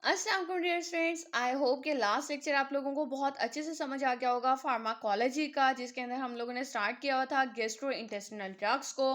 अस्सलाम वालेकुम dear students, I hope कि लास्ट लेक्चर आप लोगों को बहुत अच्छे से समझ आ गया होगा फार्माकोलॉजी का, जिसके अंदर हम लोगों ने स्टार्ट किया हुआ था गेस्ट्रो इंटेस्टिनल ड्रग्स को।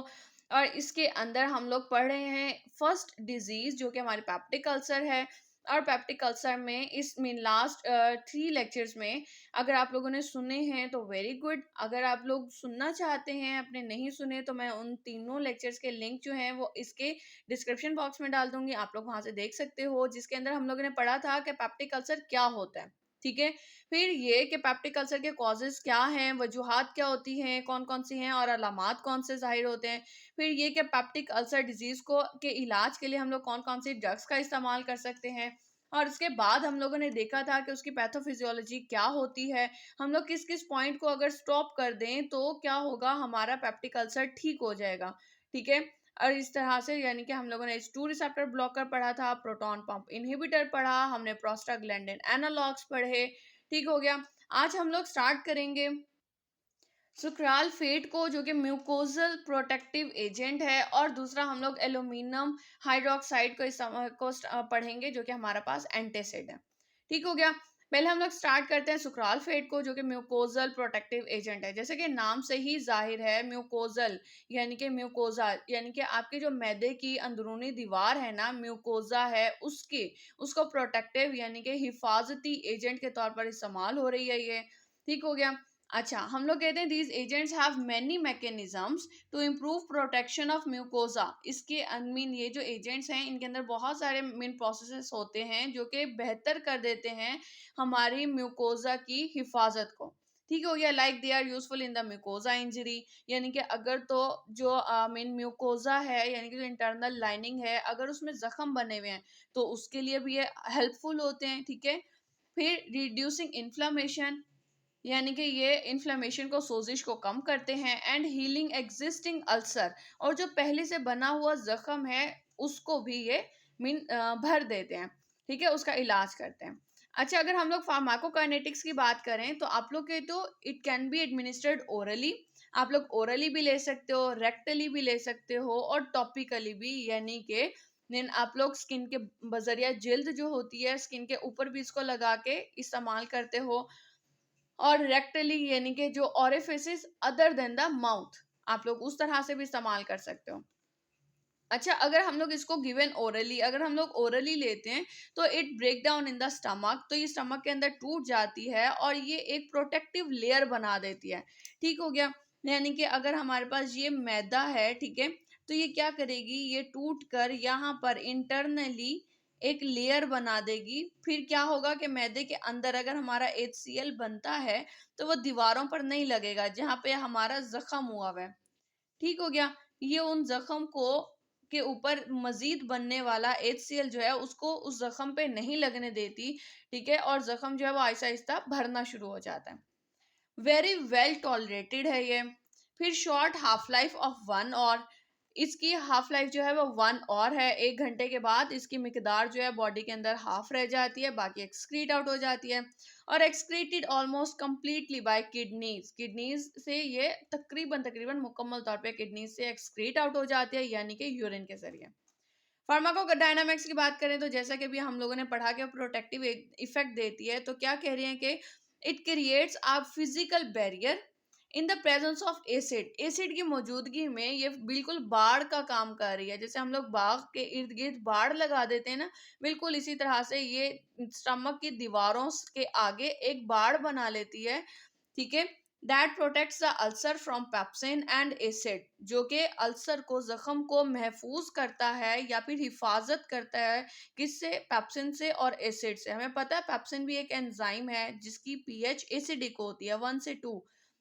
और इसके अंदर हम लोग पढ़ रहे हैं फर्स्ट डिजीज जो कि हमारी पेप्टिक अल्सर है। और पेप्टिक अल्सर में इस मीन लास्ट 3 लेक्चर्स में अगर आप लोगों ने सुने हैं तो वेरी गुड। अगर आप लोग सुनना चाहते हैं, अपने नहीं सुने, तो मैं उन तीनों लेक्चर्स के लिंक जो हैं वो इसके डिस्क्रिप्शन बॉक्स में डाल दूंगी, आप लोग वहां से देख सकते हो, जिसके अंदर हम लोगों ने पढ़ा था कि पेप्टिक अल्सर क्या होता है। ठीक है। फिर ये कि पेप्टिक अल्सर के कॉजेज क्या हैं, वजूहात क्या होती हैं, कौन कौन सी हैं, और अलामात कौन से जाहिर होते हैं। फिर ये कि पेप्टिक अल्सर डिजीज को के इलाज के लिए हम लोग कौन कौन सी ड्रग्स का इस्तेमाल कर सकते हैं। और उसके बाद हम लोगों ने देखा था कि उसकी पैथोफिजियोलॉजी क्या होती है, हम लोग किस किस पॉइंट को अगर स्टॉप कर दें तो क्या होगा, हमारा पेप्टिक अल्सर ठीक हो जाएगा। ठीक है। और इस तरह से यानी कि हम लोगों ने H2 रिसेप्टर ब्लॉकर पढ़ा था, प्रोटॉन पंप इनहिबिटर पढ़ा, हमने प्रोस्टाग्लैंडिन एनालॉग्स पढ़े। ठीक हो गया। आज हम लोग स्टार्ट करेंगे सुक्राल फेट को, जो कि म्यूकोजल प्रोटेक्टिव एजेंट है, और दूसरा हम लोग एल्यूमिनियम हाइड्रोक्साइड पढ़ेंगे, जो कि हमारा पास एंटासिड है। ठीक हो गया। पहले हम लोग स्टार्ट करते हैं सुक्राल फेट को, जो कि म्यूकोजल प्रोटेक्टिव एजेंट है। जैसे कि नाम से ही जाहिर है, म्यूकोजल यानी कि म्यूकोजा यानी कि आपके जो मैदे की अंदरूनी दीवार है ना, म्यूकोजा है, उसको प्रोटेक्टिव यानी कि हिफाजती एजेंट के तौर पर इस्तेमाल हो रही है ये। ठीक हो गया। अच्छा, हम लोग कहते हैं these agents have many mechanisms to improve protection of mucosa. इसके मीन ये जो एजेंट्स हैं इनके अंदर बहुत सारे मीन प्रोसेसेस होते हैं जो कि बेहतर कर देते हैं हमारी म्यूकोजा की हिफाजत को। ठीक हो गया। Like they are useful in the mucosa injury, यानी कि अगर तो जो मीन म्यूकोजा है यानी कि जो इंटरनल लाइनिंग है, अगर उसमें जख्म बने हुए हैं तो उसके लिए भी ये हेल्पफुल होते हैं। ठीक है। फिर रिड्यूसिंग इन्फ्लामेशन, यानी कि ये इन्फ्लेमेशन को, सोजिश को कम करते हैं। एंड हीलिंग एग्जिस्टिंग अल्सर, और जो पहले से बना हुआ जख्म है उसको भी ये भर देते हैं। ठीक है, उसका इलाज करते हैं। अच्छा, अगर हम लोग फार्माकोकाइनेटिक्स की बात करें तो आप लोग के तो it can be administered orally, आप लोग ओरली भी ले सकते हो, रेक्टली भी ले सकते हो, और टॉपिकली भी, यानी कि देन आप लोग स्किन के बजरिया जिल्द जो होती है स्किन के ऊपर भी इसको लगा के इस्तेमाल करते हो। और रेक्टली यानी कि जो orifices other than the mouth, आप लोग उस तरह से भी इस्तेमाल कर सकते हो। अच्छा, अगर हम लोग इसको गिवन ओरली, अगर हम लोग ओरली लेते हैं तो it break down in the stomach, तो ये स्टमक के अंदर टूट जाती है और ये एक प्रोटेक्टिव लेयर बना देती है। ठीक हो गया। यानी कि अगर हमारे पास ये मैदा है, ठीक है, तो ये क्या करेगी, ये टूट कर यहाँ पर इंटरनली एक लेयर बना देगी। फिर क्या होगा कि मैदे के अंदर अगर हमारा HCl बनता है तो वो दीवारों पर नहीं लगेगा जहाँ पे हमारा जख्म हुआ हुआ है। ठीक हो गया। ये उन जख्म को के ऊपर मजीद बनने वाला HCl जो है उसको उस जख्म पे नहीं लगने देती। ठीक है, और जख्म जो है वो आहिस्ता आहिस्ता भरना शुरू हो जाता है। वेरी वेल टॉलरेटेड है ये। फिर शॉर्ट हाफ लाइफ ऑफ 1 और, इसकी हाफ लाइफ जो है वो 1 और है। 1 घंटे के बाद इसकी मिकदार जो है बॉडी के अंदर हाफ रह जाती है, बाकी एक्सक्रीट आउट हो जाती है। और excreted almost completely by kidneys, kidneys से ये तकरीबन तकरीबन मुकम्मल तौर पे किडनीज से एक्सक्रीट आउट हो जाती है, यानी कि यूरिन के जरिए। फार्माकोडायनामिक्स की बात करें तो जैसा कि अभी हम लोगों ने पढ़ा कि प्रोटेक्टिव इफेक्ट देती है, तो क्या कह रहे हैं कि it creates a physical barrier in the presence of acid, acid की मौजूदगी में ये बिल्कुल बाढ़ का काम कर रही है। जैसे हम लोग बाग के इर्द गिर्द बाढ़ लगा देते हैं ना, बिल्कुल इसी तरह से ये स्टमक की दीवारों के आगे एक बाढ़ बना लेती है। ठीक है। That protects the ulcer from pepsin and acid, जो कि अल्सर को, जख्म को महफूज करता है या फिर हिफाजत करता है, किससे, पेप्सिन से और एसिड से। हमें पता है पेप्सिन भी एक एंजाइम है जिसकी pH एसिडिक होती है 1 से 2,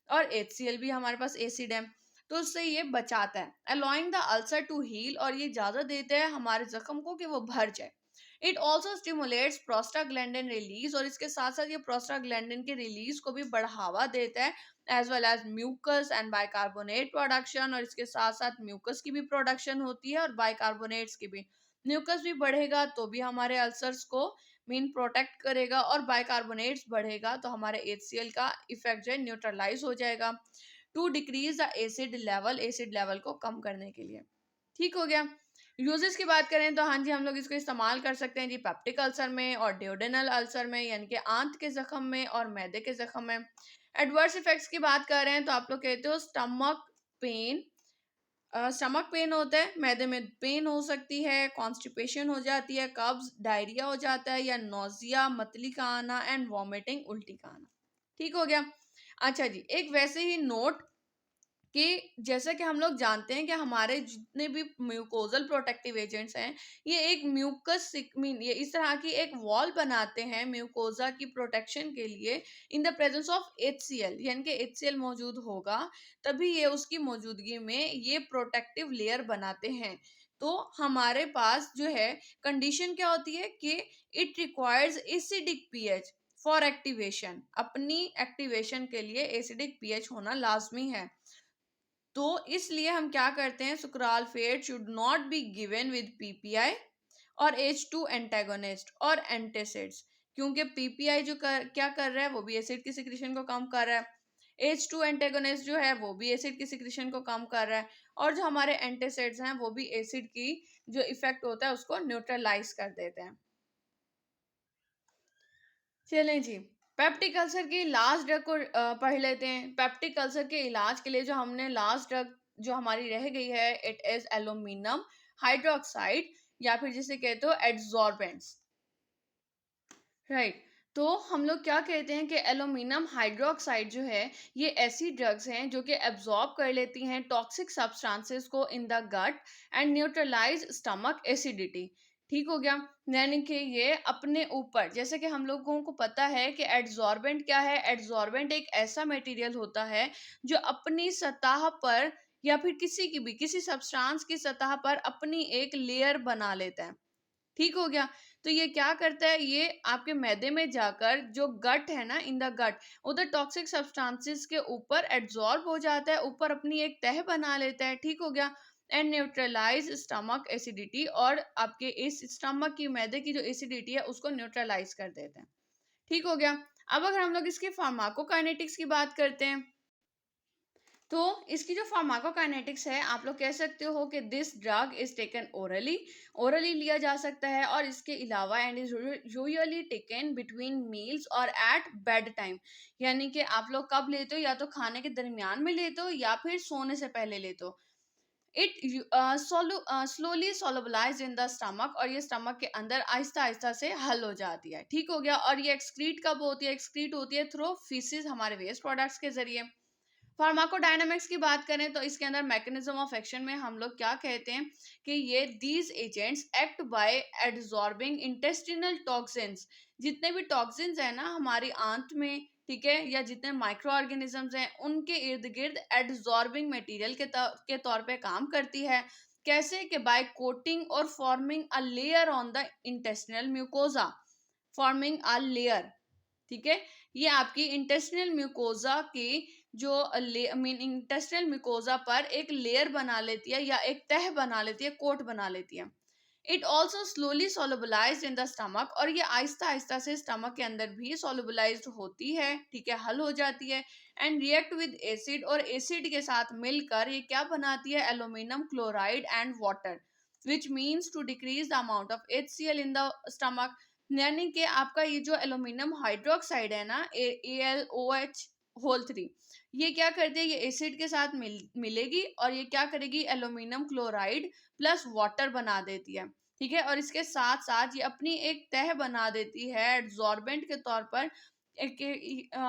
और HCl भी हमारे पास एसिड है, तो उससे ये बचाता है, allowing the ulcer to heal, और ये इजाजत देता है हमारे जख्म को कि वो भर जाए। It also stimulates prostaglandin release, और इसके साथ साथ ये प्रोस्टाग्लैंडिन के रिलीज को भी बढ़ावा देता है, as well as mucus and bicarbonate production, और इसके साथ साथ म्यूकस की भी प्रोडक्शन होती है और बाइकार्बोनेट्स की भी। म्यूकस भी बढ़ेगा तो भी हमारे अल्सर्स को प्रोटेक्ट करेगा, और बाइकार्बोनेट्स बढ़ेगा तो हमारे HCl का इफेक्ट जो है न्यूट्रलाइज हो जाएगा, to decrease the acid level, acid level को कम करने के लिए। ठीक हो गया। यूजेस की बात करें तो हाँ जी, हम लोग इसको इस्तेमाल कर सकते हैं जी पेप्टिक अल्सर में और डिओडेनल अल्सर में, यानी कि आंत के जख्म में और मैदे के जख्म में। एडवर्स इफेक्ट्स की बात कर रहे हैं तो आप लोग कहते हो स्टमक पेन, स्टमक पेन होता है, मैदे में पेन हो सकती है, कॉन्स्टिपेशन हो जाती है, कब्ज, डायरिया हो जाता है, या नोजिया, मतली का आना एंड वॉमिटिंग, उल्टी का आना। ठीक हो गया। अच्छा जी, एक वैसे ही नोट कि जैसा कि हम लोग जानते हैं कि हमारे जितने भी म्यूकोजल प्रोटेक्टिव एजेंट्स हैं, ये एक म्यूकस मीन ये इस तरह की एक वॉल बनाते हैं म्यूकोजा की प्रोटेक्शन के लिए in the presence of HCl, यानी कि HCl मौजूद होगा तभी ये उसकी मौजूदगी में ये प्रोटेक्टिव लेयर बनाते हैं। तो हमारे पास जो है कंडीशन क्या होती है कि it requires acidic pH for activation, अपनी एक्टिवेशन के लिए एसिडिक पीएच होना लाजमी है। तो इसलिए हम क्या करते हैं, sucralfate should not be given with PPI और H2 एंटागोनिस्ट और एंटासिड्स, क्योंकि पीपीआई क्या कर रहा है, वो भी एसिड की सिक्रीशन को कम कर रहा है। H2 एंटागोनिस्ट जो है वो भी एसिड की सिक्रीशन को कम कर रहा है, और जो हमारे एंटासिड्स हैं वो भी एसिड की जो इफेक्ट होता है उसको न्यूट्रलाइज कर देते हैं। चलें जी, पेप्टिक अल्सर की लास्ट ड्रग को पढ़ लेते हैं। पेप्टिक अल्सर के इलाज के लिए जो हमने लास्ट ड्रग जो हमारी रह गई है, इट इज एल्यूमिनियम हाइड्रोक्साइड, या फिर जिसे कहते हो एड्सॉर्बेंट्स, राइट। तो हम लोग क्या कहते हैं कि एल्यूमिनियम हाइड्रोक्साइड जो है, ये ऐसी ड्रग्स हैं जो कि एब्जॉर्ब कर लेती हैं टॉक्सिक सब्सटेंसेस को in the gut and neutralise stomach acidity. ठीक हो गया। यानी कि ये अपने ऊपर, जैसे कि हम लोगों को पता है कि एड्सॉर्बेंट क्या है, एड्सॉर्बेंट एक ऐसा मटेरियल होता है जो अपनी सतह पर या फिर किसी सब्सटेंस की सतह पर अपनी एक लेयर बना लेता है। ठीक हो गया। तो ये क्या करता है, ये आपके मैदे में जाकर जो गट है ना, इन द गट, उधर टॉक्सिक सब्सटेंसेस के ऊपर एब्जॉर्ब हो जाता है, ऊपर अपनी एक तह बना लेता है। ठीक हो गया। एंड न्यूट्रलाइज स्टमक एसिडिटी, और आपके इस स्टमक की, मैदे की जो एसिडिटी है उसको न्यूट्रलाइज कर देते हैं। ठीक हो गया। अब अगर हम लोग इसके फार्माकोकाइनेटिक्स की बात करते हैं, तो इसकी जो फार्माकोकाइनेटिक्स है, आप लोग कह सकते हो कि this drug is taken orally, orally लिया जा सकता है, और इसके अलावा and is usually taken between meals और एट बेड टाइम, यानी कि आप लोग कब लेते हो, या तो खाने के दरमियान में लेते हो या फिर सोने से पहले लेते हो। It slowly solubilise in the stomach, और ये स्टमक के अंदर आहिस्ता आहिस्ता से हल हो जाती है। ठीक हो गया। और ये एक्सक्रीट कब होती है, एक्सक्रीट होती है थ्रू फीसिस, हमारे वेस्ट प्रोडक्ट्स के जरिए। फार्माकोडायनामिक्स की बात करें तो इसके अंदर मैकेनिज्म ऑफ एक्शन में हम लोग क्या कहते हैं कि ये these agents act by adsorbing intestinal toxins, जितने भी टॉक्सिन्स है ना हमारी आंत में, ठीक है, या जितने माइक्रो ऑर्गेनिजम्स हैं उनके इर्द गिर्द एड्सॉर्बिंग मटेरियल के तौर पे काम करती है। कैसे कि बाय कोटिंग और forming a layer on the intestinal mucosa, forming a layer. ठीक है। ये आपकी इंटेस्टिनल म्यूकोजा की जो मीन इंटेस्टिनल म्यूकोजा पर एक लेयर बना लेती है, या एक तह बना लेती है, कोट बना लेती है। It also slowly solubilise in the stomach, और ये आहिस्ता आहिस्ता से स्टमक के अंदर भी सोलबलाइज होती है, ठीक है, हल हो जाती है। एंड रिएक्ट विद एसिड, और एसिड के साथ मिलकर ये क्या बनाती है, aluminium chloride and water, which means to decrease the amount of HCl in the stomach. यानी कि आपका ये जो एल्यूमिनियम हाइड्रोक्साइड है ना, AlOH होल 3, ये क्या करती है, ये एसिड के साथ मिलेगी, और ये क्या करेगी, एल्यूमिनियम क्लोराइड प्लस वाटर बना देती है। ठीक है। और इसके साथ साथ ये अपनी एक तह बना देती है एड्सॉर्बेंट के तौर पर,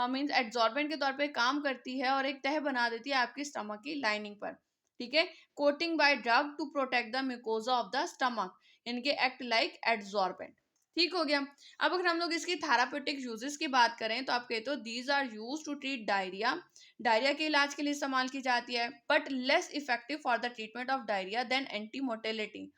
मीन्स एड्सॉर्बेंट के तौर पे काम करती है, और एक तह बना देती है आपकी स्टमक की लाइनिंग पर। ठीक है। Coating by drug to protect the mucosa of the stomach, यानी कि एक्ट लाइक एड्सॉर्बेंट। ठीक हो गया। अब अगर हम लोग इसकी थेराप्यूटिक यूजेस की बात करें तो आप कहते हो these are use to treat diarrhoea, diarrhoea के इलाज के लिए इस्तेमाल की जाती है, but less effective for the treatment of diarrhoea than anti motility.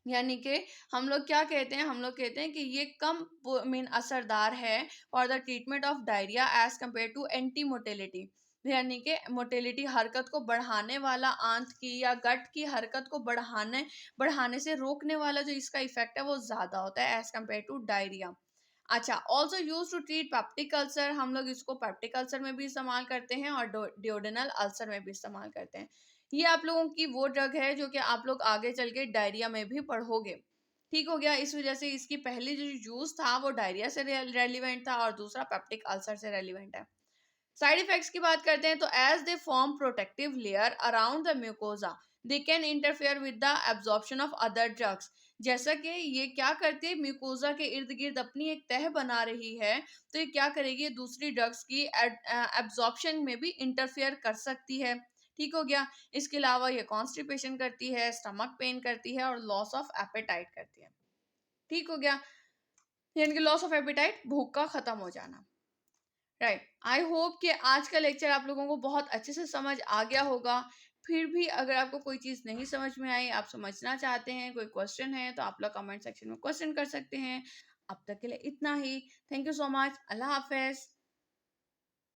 यानी कि हम लोग क्या कहते हैं, हम लोग कहते हैं कि ये कम मीन असरदार है for the treatment of diarrhoea as compare to anti motility. यानी कि मोटेलिटी, हरकत को बढ़ाने वाला, आंत की या गट की हरकत को बढ़ाने से रोकने वाला जो इसका इफेक्ट है वो ज्यादा होता है एज कम्पेयर टू डायरिया। अच्छा, also use to treat peptic ulcer, हम लोग इसको पेप्टिक अल्सर में भी इस्तेमाल करते हैं और डिओडेनल अल्सर में भी इस्तेमाल करते हैं। ये आप लोगों की वो ड्रग है जो कि आप लोग आगे चल के डायरिया में भी पढ़ोगे। ठीक हो गया? इस वजह से इसकी पहली जो यूज़ था वो डायरिया से रेलेवेंट था और दूसरा पेप्टिक अल्सर से रेलेवेंट है। साइड इफेक्ट्स की बात करते हैं तो as they form protective layer around the mucosa they can interfere with the absorption of other drugs. जैसा कि ये क्या करते हैं, म्यूकोजा के इर्द गिर्द अपनी एक तह बना रही है, तो ये क्या करेगी, ये दूसरी ड्रग्स की एब्जॉर्प्शन में भी इंटरफेयर कर सकती है। ठीक हो गया? इसके अलावा ये कॉन्स्टिपेशन करती है, स्टमक पेन करती है और लॉस ऑफ एपेटाइट करती है। ठीक हो गया? यानी कि लॉस ऑफ एपेटाइट, भूख का खत्म हो जाना। राइट, आई होप कि आज का लेक्चर आप लोगों को बहुत अच्छे से समझ आ गया होगा। फिर भी अगर आपको कोई चीज़ नहीं समझ में आई, आप समझना चाहते हैं, कोई क्वेश्चन है, तो आप लोग कमेंट सेक्शन में क्वेश्चन कर सकते हैं। अब तक के लिए इतना ही। Thank you so much. अल्लाह हाफ़िज़।